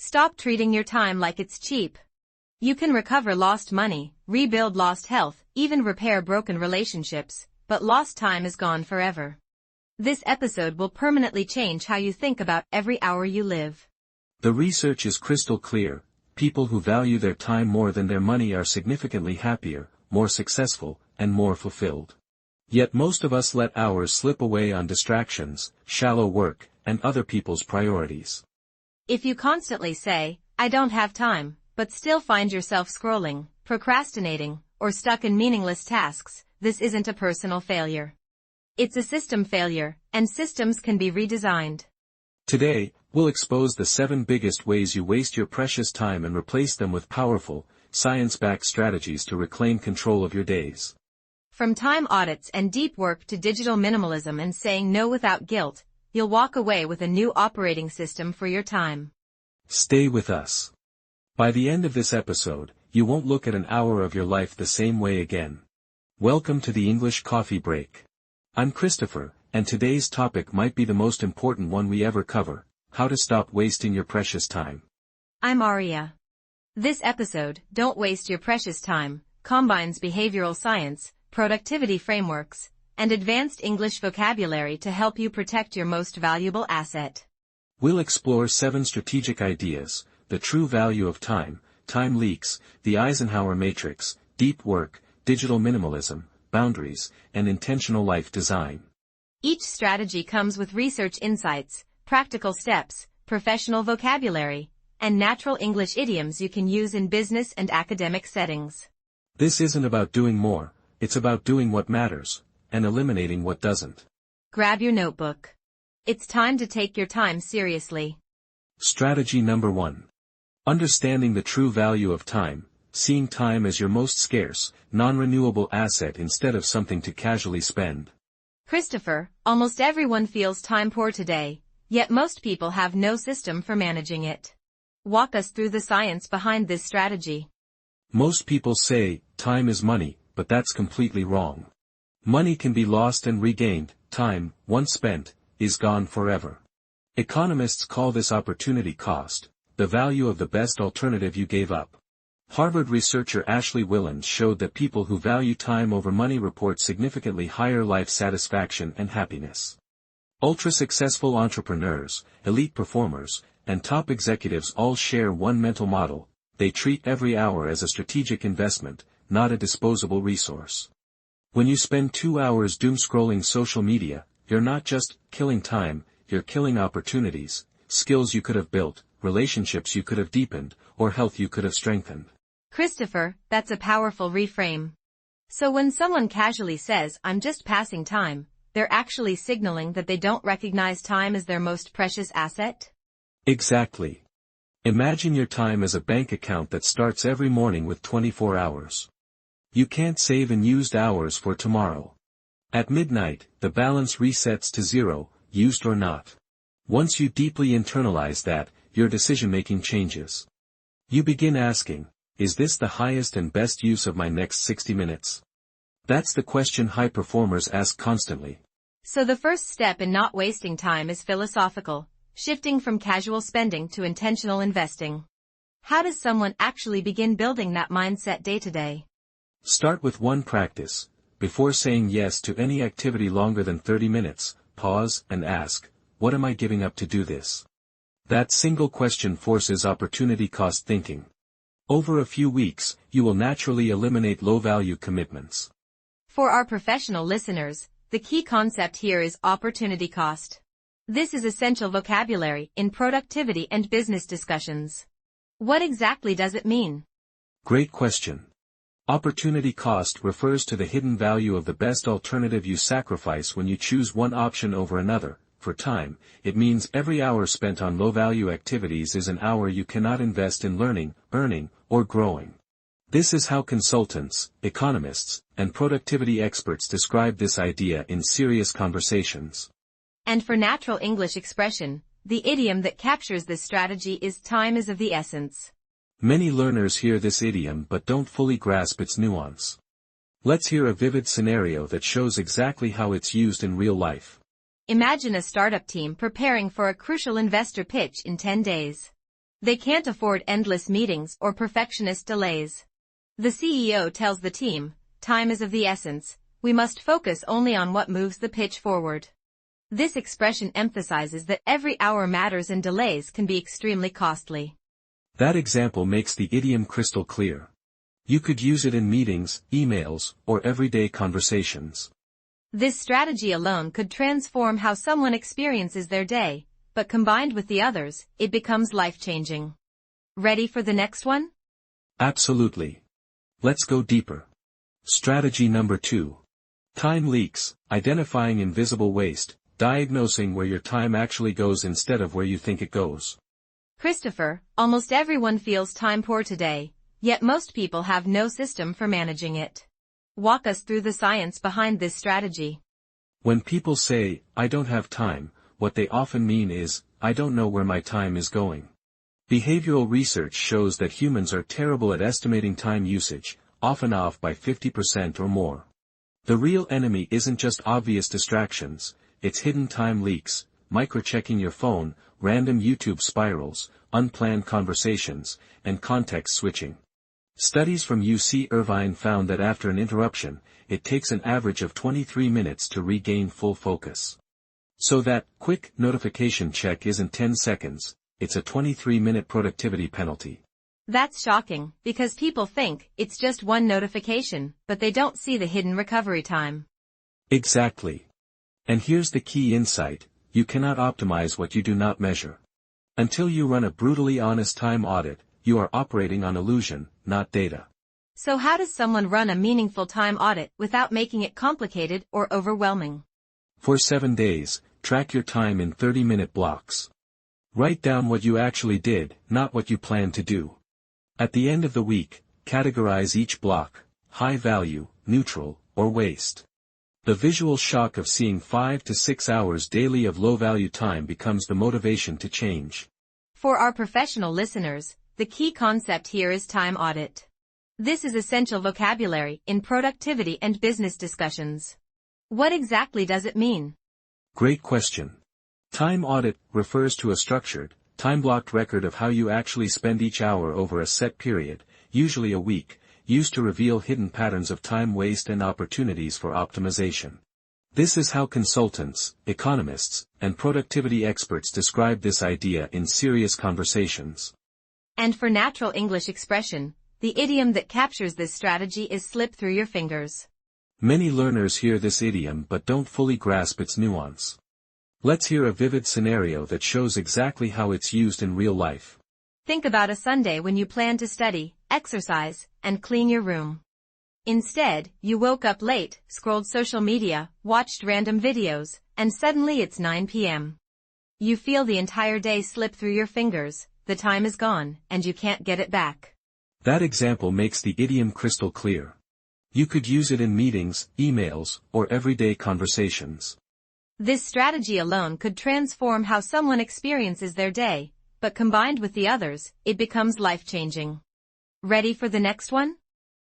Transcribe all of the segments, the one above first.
Stop treating your time like it's cheap. You can recover lost money, rebuild lost health, even repair broken relationships, but lost time is gone forever. This episode will permanently change how you think about every hour you live. The research is crystal clear. People who value their time more than their money are significantly happier, more successful, and more fulfilled. Yet most of us let hours slip away on distractions, shallow work, and other people's priorities. If you constantly say, "I don't have time," but still find yourself scrolling, procrastinating, or stuck in meaningless tasks, this isn't a personal failure. It's a system failure, and systems can be redesigned. Today, we'll expose the 7 biggest ways you waste your precious time and replace them with powerful, science-backed strategies to reclaim control of your days. From time audits and deep work to digital minimalism and saying no without guilt, you'll walk away with a new operating system for your time. Stay with us. By the end of this episode, you won't look at an hour of your life the same way again. Welcome to the English Coffee Break. I'm Christopher, and today's topic might be the most important one we ever cover: how to stop wasting your precious time. I'm Aria. This episode, Don't Waste Your Precious Time, combines behavioral science, productivity frameworks, and advanced English vocabulary to help you protect your most valuable asset. We'll explore 7 strategic ideas: the true value of time, time leaks, the Eisenhower Matrix, deep work, digital minimalism, boundaries, and intentional life design. Each strategy comes with research insights, practical steps, professional vocabulary, and natural English idioms you can use in business and academic settings. This isn't about doing more, it's about doing what matters, and eliminating what doesn't. Grab your notebook. It's time to take your time seriously. Strategy number 1. Understanding the true value of time, seeing time as your most scarce, non-renewable asset instead of something to casually spend. Christopher, almost everyone feels time poor today, yet most people have no system for managing it. Walk us through the science behind this strategy. Most people say, time is money, but that's completely wrong. Money can be lost and regained. Time, once spent, is gone forever. Economists call this opportunity cost, the value of the best alternative you gave up. Harvard researcher Ashley Willens showed that people who value time over money report significantly higher life satisfaction and happiness. Ultra-successful entrepreneurs, elite performers, and top executives all share one mental model: they treat every hour as a strategic investment, not a disposable resource. When you spend 2 hours doom-scrolling social media, you're not just killing time, you're killing opportunities, skills you could have built, relationships you could have deepened, or health you could have strengthened. Christopher, that's a powerful reframe. So when someone casually says, "I'm just passing time," they're actually signaling that they don't recognize time as their most precious asset? Exactly. Imagine your time as a bank account that starts every morning with 24 hours. You can't save unused hours for tomorrow. At midnight, the balance resets to 0, used or not. Once you deeply internalize that, your decision-making changes. You begin asking, is this the highest and best use of my next 60 minutes? That's the question high performers ask constantly. So the first step in not wasting time is philosophical, shifting from casual spending to intentional investing. How does someone actually begin building that mindset day to day? Start with one practice. Before saying yes to any activity longer than 30 minutes, pause and ask, what am I giving up to do this? That single question forces opportunity cost thinking. Over a few weeks, you will naturally eliminate low-value commitments. For our professional listeners, the key concept here is opportunity cost. This is essential vocabulary in productivity and business discussions. What exactly does it mean? Great question. Opportunity cost refers to the hidden value of the best alternative you sacrifice when you choose one option over another. For time, it means every hour spent on low-value activities is an hour you cannot invest in learning, earning, or growing. This is how consultants, economists, and productivity experts describe this idea in serious conversations. And for natural English expression, the idiom that captures this strategy is time is of the essence. Many learners hear this idiom but don't fully grasp its nuance. Let's hear a vivid scenario that shows exactly how it's used in real life. Imagine a startup team preparing for a crucial investor pitch in 10 days. They can't afford endless meetings or perfectionist delays. The CEO tells the team, "Time is of the essence, we must focus only on what moves the pitch forward." This expression emphasizes that every hour matters and delays can be extremely costly. That example makes the idiom crystal clear. You could use it in meetings, emails, or everyday conversations. This strategy alone could transform how someone experiences their day, but combined with the others, it becomes life-changing. Ready for the next one? Absolutely. Let's go deeper. Strategy number 2. Time leaks, identifying invisible waste, diagnosing where your time actually goes instead of where you think it goes. Christopher, almost everyone feels time poor today, yet most people have no system for managing it. Walk us through the science behind this strategy. When people say, "I don't have time," what they often mean is, "I don't know where my time is going." Behavioral research shows that humans are terrible at estimating time usage, often off by 50% or more. The real enemy isn't just obvious distractions, it's hidden time leaks, microchecking your phone, random YouTube spirals, unplanned conversations, and context switching. Studies from UC Irvine found that after an interruption, it takes an average of 23 minutes to regain full focus. So that quick notification check isn't 10 seconds, it's a 23-minute productivity penalty. That's shocking, because people think it's just one notification, but they don't see the hidden recovery time. Exactly. And here's the key insight: you cannot optimize what you do not measure. Until you run a brutally honest time audit, you are operating on illusion, not data. So how does someone run a meaningful time audit without making it complicated or overwhelming? For 7 days, track your time in 30-minute blocks. Write down what you actually did, not what you plan to do. At the end of the week, categorize each block: high value, neutral, or waste. The visual shock of seeing 5 to 6 hours daily of low-value time becomes the motivation to change. For our professional listeners, the key concept here is time audit. This is essential vocabulary in productivity and business discussions. What exactly does it mean? Great question. Time audit refers to a structured, time-blocked record of how you actually spend each hour over a set period, usually a week, used to reveal hidden patterns of time waste and opportunities for optimization. This is how consultants, economists, and productivity experts describe this idea in serious conversations. And for natural English expression, the idiom that captures this strategy is slip through your fingers. Many learners hear this idiom but don't fully grasp its nuance. Let's hear a vivid scenario that shows exactly how it's used in real life. Think about a Sunday when you plan to study, exercise, and clean your room. Instead, you woke up late, scrolled social media, watched random videos, and suddenly it's 9 p.m. You feel the entire day slip through your fingers, the time is gone, and you can't get it back. That example makes the idiom crystal clear. You could use it in meetings, emails, or everyday conversations. This strategy alone could transform how someone experiences their day, but combined with the others, it becomes life-changing. Ready for the next one?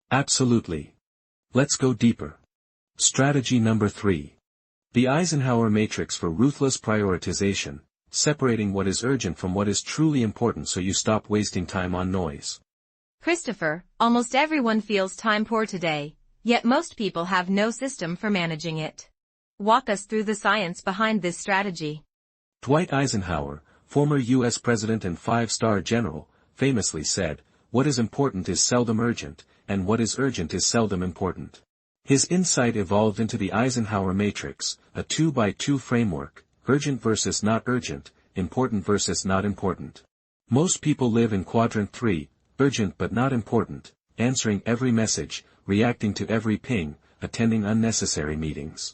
Absolutely. Let's go deeper. Strategy number 3. The Eisenhower Matrix for Ruthless Prioritization, separating what is urgent from what is truly important so you stop wasting time on noise. Christopher, almost everyone feels time poor today, yet most people have no system for managing it. Walk us through the science behind this strategy. Dwight Eisenhower, former U.S. President and 5-star general, famously said, "What is important is seldom urgent, and what is urgent is seldom important." His insight evolved into the Eisenhower Matrix, a 2x2 framework: urgent versus not urgent, important versus not important. Most people live in quadrant 3, urgent but not important, answering every message, reacting to every ping, attending unnecessary meetings.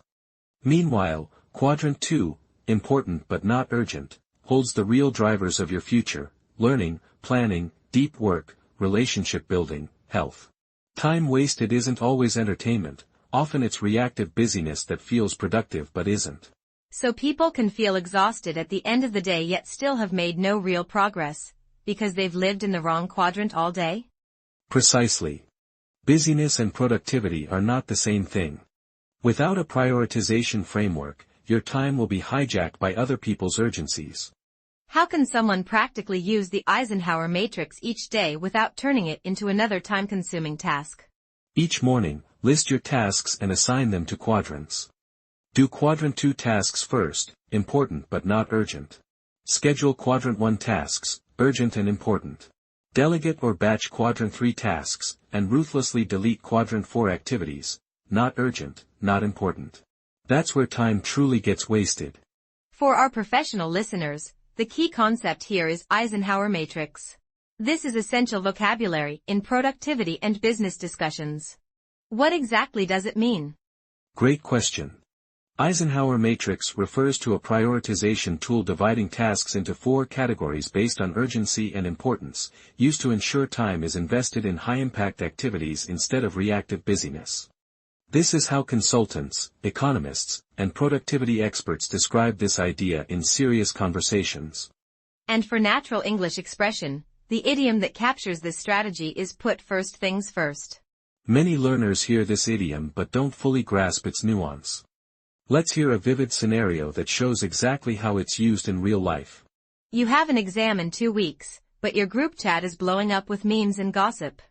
Meanwhile, quadrant 2, important but not urgent, holds the real drivers of your future: learning, planning, deep work, relationship building, health. Time wasted isn't always entertainment, often it's reactive busyness that feels productive but isn't. So people can feel exhausted at the end of the day yet still have made no real progress, because they've lived in the wrong quadrant all day? Precisely. Busyness and productivity are not the same thing. Without a prioritization framework, your time will be hijacked by other people's urgencies. How can someone practically use the Eisenhower Matrix each day without turning it into another time-consuming task? Each morning, list your tasks and assign them to quadrants. Do Quadrant 2 tasks first, important but not urgent. Schedule Quadrant 1 tasks, urgent and important. Delegate or batch Quadrant 3 tasks, and ruthlessly delete Quadrant 4 activities, not urgent, not important. That's where time truly gets wasted. For our professional listeners, the key concept here is Eisenhower Matrix. This is essential vocabulary in productivity and business discussions. What exactly does it mean? Great question. Eisenhower Matrix refers to a prioritization tool dividing tasks into 4 categories based on urgency and importance, used to ensure time is invested in high-impact activities instead of reactive busyness. This is how consultants, economists, and productivity experts describe this idea in serious conversations. And for natural English expression, the idiom that captures this strategy is put first things first. Many learners hear this idiom but don't fully grasp its nuance. Let's hear a vivid scenario that shows exactly how it's used in real life. You have an exam in 2 weeks, but your group chat is blowing up with memes and gossip.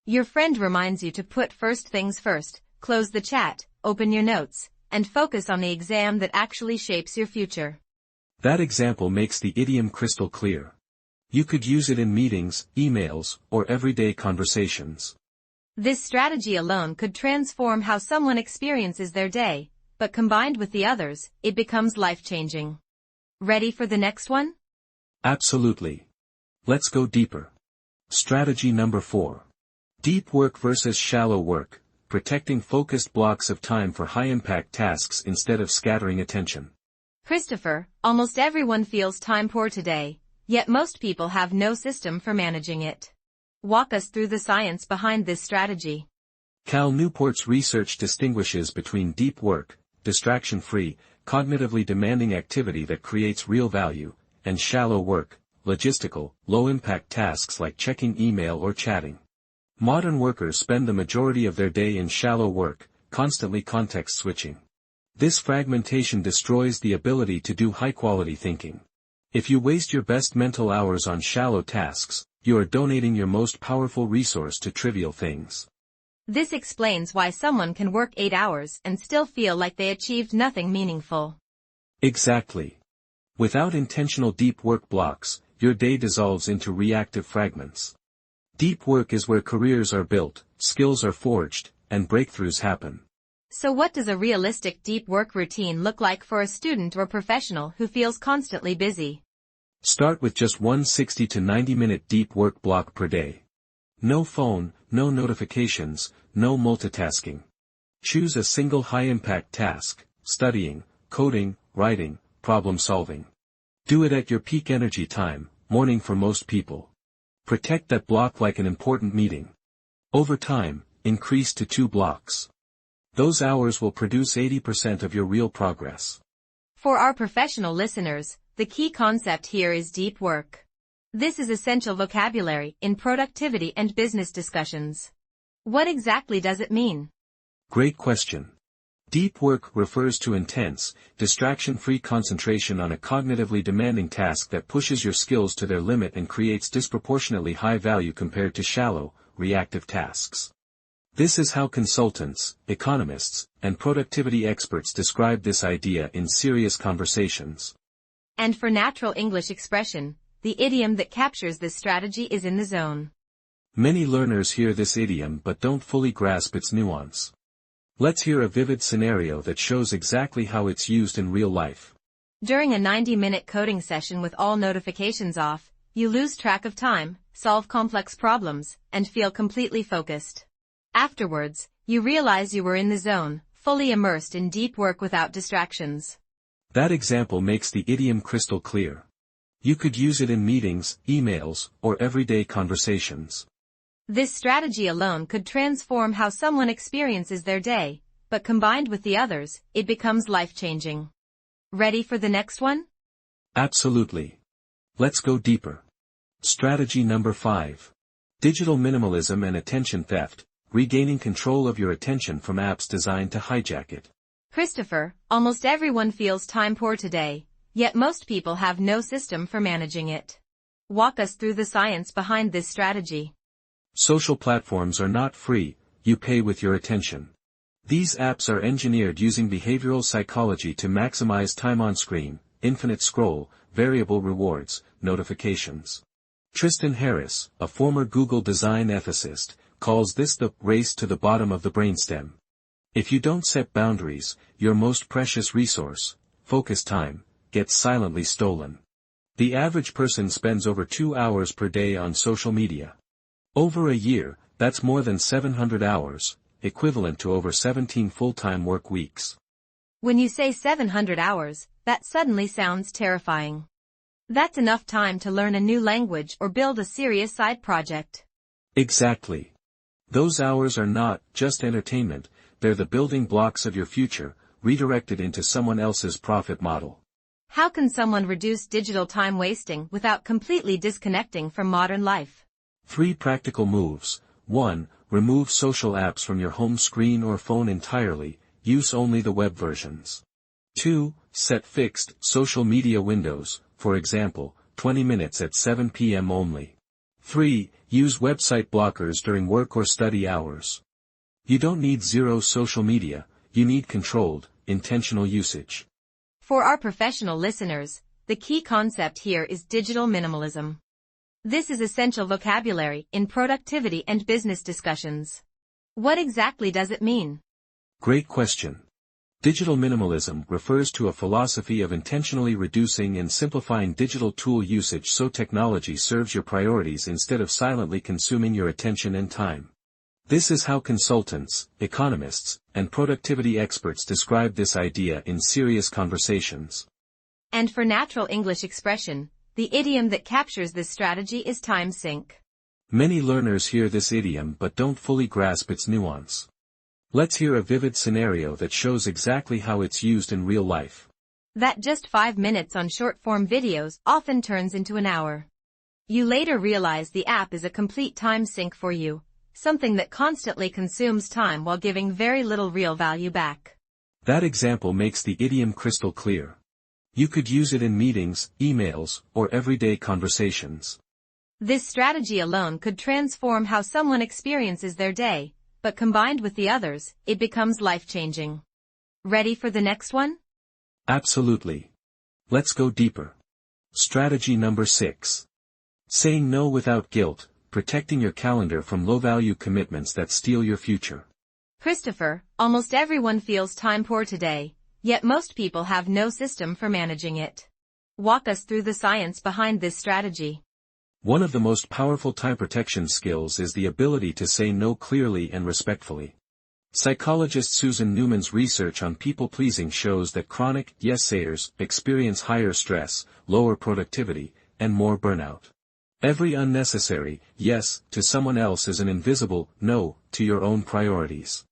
Your friend reminds you to put first things first, close the chat, open your notes, and focus on the exam that actually shapes your future. That example makes the idiom crystal clear. You could use it in meetings, emails, or everyday conversations. This strategy alone could transform how someone experiences their day, but combined with the others, it becomes life-changing. Ready for the next one? Absolutely. Let's go deeper. Strategy number 4. Deep work versus shallow work, protecting focused blocks of time for high-impact tasks instead of scattering attention. Christopher, almost everyone feels time poor today, yet most people have no system for managing it. Walk us through the science behind this strategy. Cal Newport's research distinguishes between deep work, distraction-free, cognitively demanding activity that creates real value, and shallow work, logistical, low-impact tasks like checking email or chatting. Modern workers spend the majority of their day in shallow work, constantly context-switching. This fragmentation destroys the ability to do high-quality thinking. If you waste your best mental hours on shallow tasks, you are donating your most powerful resource to trivial things. This explains why someone can work 8 hours and still feel like they achieved nothing meaningful. Exactly. Without intentional deep work blocks, your day dissolves into reactive fragments. Deep work is where careers are built, skills are forged, and breakthroughs happen. So what does a realistic deep work routine look like for a student or professional who feels constantly busy? Start with just one 60 to 90-minute deep work block per day. No phone, no notifications, no multitasking. Choose a single high-impact task: studying, coding, writing, problem-solving. Do it at your peak energy time, morning for most people. Protect that block like an important meeting. Over time, increase to 2 blocks. Those hours will produce 80% of your real progress. For our professional listeners, the key concept here is deep work. This is essential vocabulary in productivity and business discussions. What exactly does it mean? Great question. Deep work refers to intense, distraction-free concentration on a cognitively demanding task that pushes your skills to their limit and creates disproportionately high value compared to shallow, reactive tasks. This is how consultants, economists, and productivity experts describe this idea in serious conversations. And for natural English expression, the idiom that captures this strategy is in the zone. Many learners hear this idiom but don't fully grasp its nuance. Let's hear a vivid scenario that shows exactly how it's used in real life. During a 90-minute coding session with all notifications off, you lose track of time, solve complex problems, and feel completely focused. Afterwards, you realize you were in the zone, fully immersed in deep work without distractions. That example makes the idiom crystal clear. You could use it in meetings, emails, or everyday conversations. This strategy alone could transform how someone experiences their day, but combined with the others, it becomes life-changing. Ready for the next one? Absolutely. Let's go deeper. Strategy number 5. Digital minimalism and attention theft, regaining control of your attention from apps designed to hijack it. Christopher, almost everyone feels time poor today, Yet most people have no system for managing it. Walk us through the science behind this strategy. Social platforms are not free, you pay with your attention. These apps are engineered using behavioral psychology to maximize time on screen, infinite scroll, variable rewards, notifications. Tristan Harris, a former Google design ethicist, calls this the race to the bottom of the brainstem. If you don't set boundaries, your most precious resource, focus time, gets silently stolen. The average person spends over 2 hours per day on social media. Over a year, that's more than 700 hours, equivalent to over 17 full-time work weeks. When you say 700 hours, that suddenly sounds terrifying. That's enough time to learn a new language or build a serious side project. Exactly. Those hours are not just entertainment, they're the building blocks of your future, redirected into someone else's profit model. How can someone reduce digital time wasting without completely disconnecting from modern life? 3 practical moves. 1. Remove social apps from your home screen or phone entirely, use only the web versions. 2. Set fixed social media windows, for example, 20 minutes at 7 p.m. only. 3. Use website blockers during work or study hours. You don't need zero social media, you need controlled, intentional usage. For our professional listeners, the key concept here is digital minimalism. This is essential vocabulary in productivity and business discussions. What exactly does it mean? Great question. Digital minimalism refers to a philosophy of intentionally reducing and simplifying digital tool usage so technology serves your priorities instead of silently consuming your attention and time. This is how consultants, economists, and productivity experts describe this idea in serious conversations. And for natural English expression, the idiom that captures this strategy is time sink. Many learners hear this idiom but don't fully grasp its nuance. Let's hear a vivid scenario that shows exactly how it's used in real life. That just 5 minutes on short-form videos often turns into an hour. You later realize the app is a complete time sink for you, something that constantly consumes time while giving very little real value back. That example makes the idiom crystal clear. You could use it in meetings, emails, or everyday conversations. This strategy alone could transform how someone experiences their day, but combined with the others, it becomes life-changing. Ready for the next one? Absolutely. Let's go deeper. Strategy number 6. Saying no without guilt, protecting your calendar from low-value commitments that steal your future. Christopher, almost everyone feels time poor today, yet most people have no system for managing it. Walk us through the science behind this strategy. One of the most powerful time protection skills is the ability to say no clearly and respectfully. Psychologist Susan Newman's research on people-pleasing shows that chronic yes-sayers experience higher stress, lower productivity, and more burnout. Every unnecessary yes to someone else is an invisible no to your own priorities.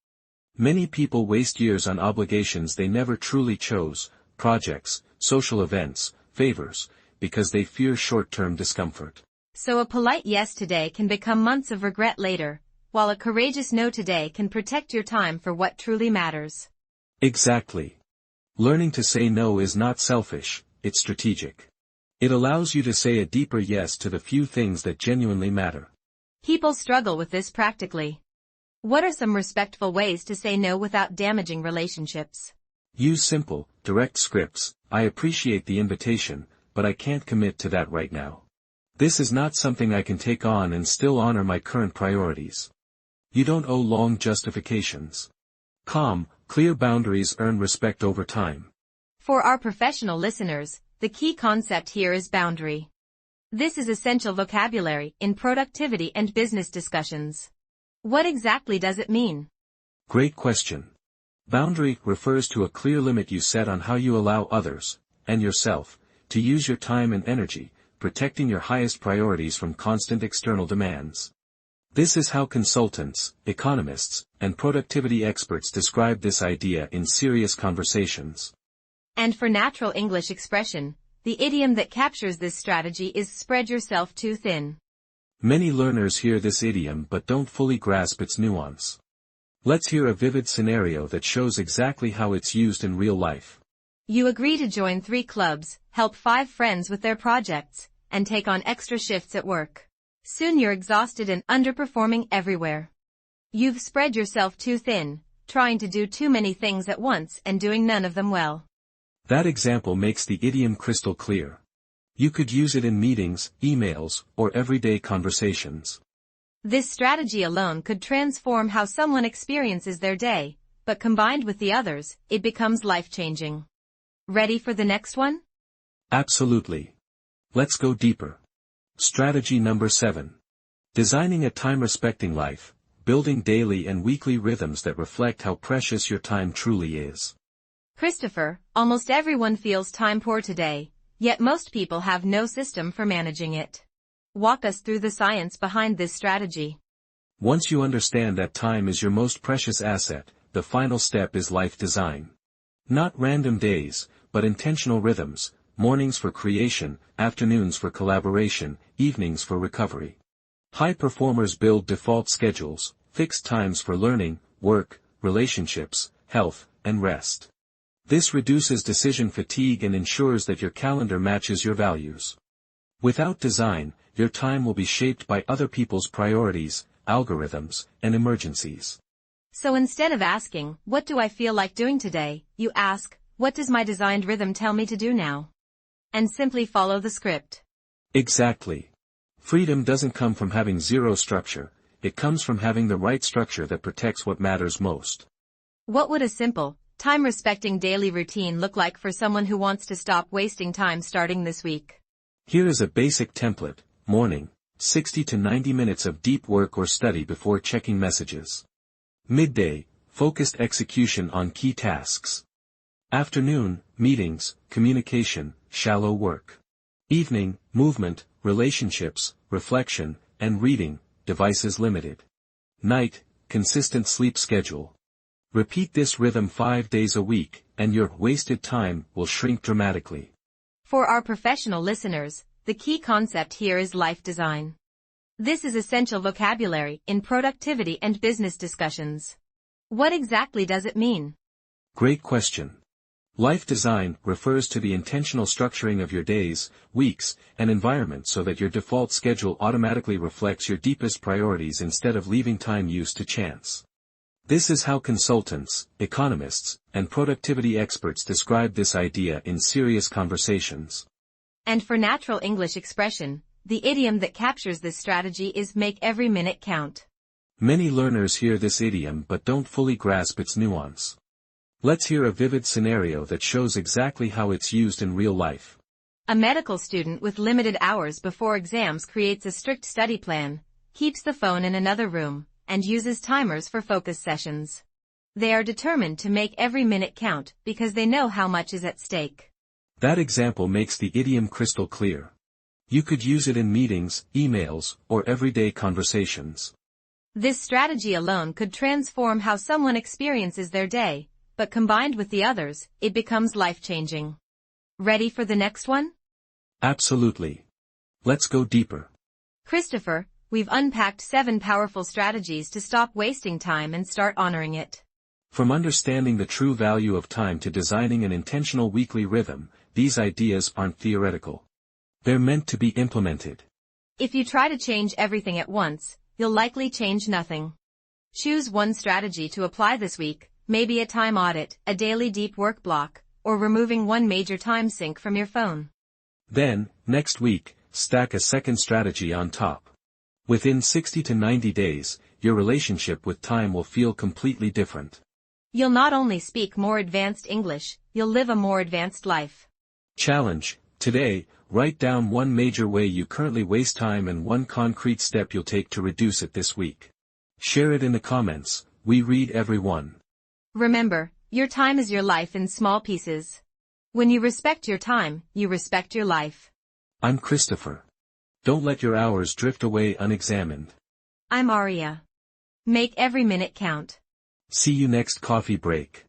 Many people waste years on obligations they never truly chose, projects, social events, favors, because they fear short-term discomfort. So a polite yes today can become months of regret later, while a courageous no today can protect your time for what truly matters. Exactly. Learning to say no is not selfish, it's strategic. It allows you to say a deeper yes to the few things that genuinely matter. People struggle with this practically. What are some respectful ways to say no without damaging relationships? Use simple, direct scripts. I appreciate the invitation, but I can't commit to that right now. This is not something I can take on and still honor my current priorities. You don't owe long justifications. Calm, clear boundaries earn respect over time. For our professional listeners, the key concept here is boundary. This is essential vocabulary in productivity and business discussions. What exactly does it mean? Great question. Boundary refers to a clear limit you set on how you allow others, and yourself, to use your time and energy, protecting your highest priorities from constant external demands. This is how consultants, economists, and productivity experts describe this idea in serious conversations. And for natural English expression, the idiom that captures this strategy is spread yourself too thin. Many learners hear this idiom but don't fully grasp its nuance. Let's hear a vivid scenario that shows exactly how it's used in real life. You agree to join 3 clubs, help 5 friends with their projects, and take on extra shifts at work. Soon you're exhausted and underperforming everywhere. You've spread yourself too thin, trying to do too many things at once and doing none of them well. That example makes the idiom crystal clear. You could use it in meetings, emails, or everyday conversations. This strategy alone could transform how someone experiences their day, but combined with the others, it becomes life-changing. Ready for the next one? Absolutely. Let's go deeper. Strategy number 7. Designing a time-respecting life, building daily and weekly rhythms that reflect how precious your time truly is. Christopher, almost everyone feels time poor today, yet most people have no system for managing it. Walk us through the science behind this strategy. Once you understand that time is your most precious asset, the final step is life design. Not random days, but intentional rhythms, mornings for creation, afternoons for collaboration, evenings for recovery. High performers build default schedules, fixed times for learning, work, relationships, health, and rest. This reduces decision fatigue and ensures that your calendar matches your values. Without design, your time will be shaped by other people's priorities, algorithms, and emergencies. So instead of asking, "What do I feel like doing today?" you ask, "What does my designed rhythm tell me to do now?" And simply follow the script. Exactly. Freedom doesn't come from having zero structure, it comes from having the right structure that protects what matters most. What would a simple, time-respecting daily routine look like for someone who wants to stop wasting time starting this week? Here is a basic template. Morning, 60 to 90 minutes of deep work or study before checking messages. Midday, focused execution on key tasks. Afternoon, meetings, communication, shallow work. Evening, movement, relationships, reflection, and reading, devices limited. Night, consistent sleep schedule. Repeat this rhythm 5 days a week, and your wasted time will shrink dramatically. For our professional listeners, the key concept here is life design. This is essential vocabulary in productivity and business discussions. What exactly does it mean? Great question. Life design refers to the intentional structuring of your days, weeks, and environment so that your default schedule automatically reflects your deepest priorities instead of leaving time use to chance. This is how consultants, economists, and productivity experts describe this idea in serious conversations. And for natural English expression, the idiom that captures this strategy is "make every minute count." Many learners hear this idiom but don't fully grasp its nuance. Let's hear a vivid scenario that shows exactly how it's used in real life. A medical student with limited hours before exams creates a strict study plan, keeps the phone in another room, and uses timers for focus sessions. They are determined to make every minute count because they know how much is at stake. That example makes the idiom crystal clear. You could use it in meetings, emails, or everyday conversations. This strategy alone could transform how someone experiences their day, but combined with the others, it becomes life-changing. Ready for the next one? Absolutely. Let's go deeper. Christopher, we've unpacked 7 powerful strategies to stop wasting time and start honoring it. From understanding the true value of time to designing an intentional weekly rhythm, these ideas aren't theoretical. They're meant to be implemented. If you try to change everything at once, you'll likely change nothing. Choose one strategy to apply this week, maybe a time audit, a daily deep work block, or removing one major time sink from your phone. Then, next week, stack a second strategy on top. Within 60 to 90 days, your relationship with time will feel completely different. You'll not only speak more advanced English, you'll live a more advanced life. Challenge. Today, write down one major way you currently waste time and one concrete step you'll take to reduce it this week. Share it in the comments. We read every one. Remember, your time is your life in small pieces. When you respect your time, you respect your life. I'm Christopher. Don't let your hours drift away unexamined. I'm Aria. Make every minute count. See you next coffee break.